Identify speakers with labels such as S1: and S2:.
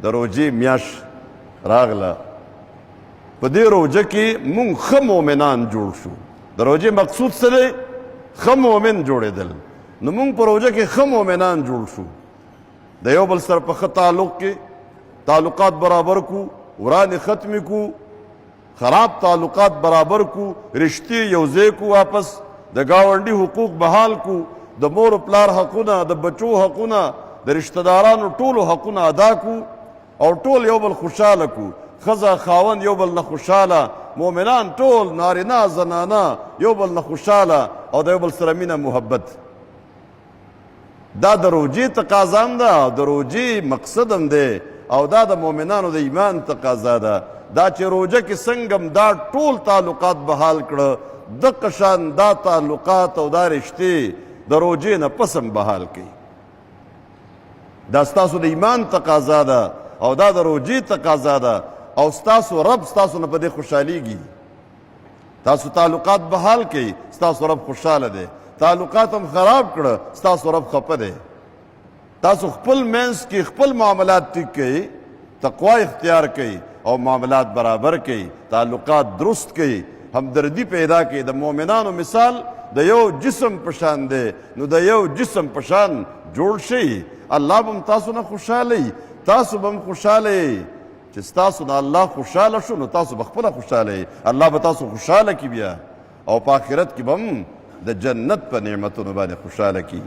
S1: د روژې میاشت راغله، په دې روژه کې مونږ ښه مؤمنان جوړ شو. د روژې مقصود څه دی؟ ښه مؤمن جوړېدل. نو مونږ په روژه کې ښه مؤمنان جوړ شو، د یو بل سره په ښه تعلق کې تعلقات برابر کو، ورانې ختمې کو، خراب تعلقات برابر کو، رشتې یوځای کو، واپس د ګاونډي حقوق بحال کو، د مور و پلار حقونه، د بچو حقونه، د رشتہ دارانو ټولو حقونه ادا کو، او ټول یو بل خوشحاله کو. ښځه خاوند یو بل نه خوشحاله، مؤمنان ټول نارینه زنانه یو بل نه خوشحاله، او د یو بل سره مینه محبت. دا د روژې تقاضا هم ده، او د روژې مقصد هم دی، او دا د مؤمنانو د ایمان تقاضا ده. دا چې روژه کې څنګه دا ټول تعلقات بحال کړه، دقه شان دا تعلقات او دا رشتې د روژې نه پس هم بحال کړي. دا ستاسو د ایمان تقاضا ده، او دا د روژې تقاضا ده، او ستاسو رب ستاسو نه په دې خوشحالیږي. تاسو تعلقات بحال کړئ، ستاسو رب خوشحاله دی. تعلقات هم خراب کړه، ستاسو رب خفه دی. تاسو خپل منځ کې خپل معاملات ټیک کړئ، تقوا اختیار کړئ، او معاملات برابر کړئ، تعلقات درست کړئ، همدردی پیدا کړئ. د مؤمنانو مثال د یو جسم په شان دی، نو د یو جسم په شان جوړ شئ. الله به هم تاسو نه خوشحاله، تاسو به هم خوشحاله. چې ستاسو نه الله خوشحاله شو، نو تاسو به خپله خوشحاله. الله به تاسو خوشحاله کړي بیا، او په آخرت کې به هم د جنت په نعمتونو باندې خوشحاله کړي.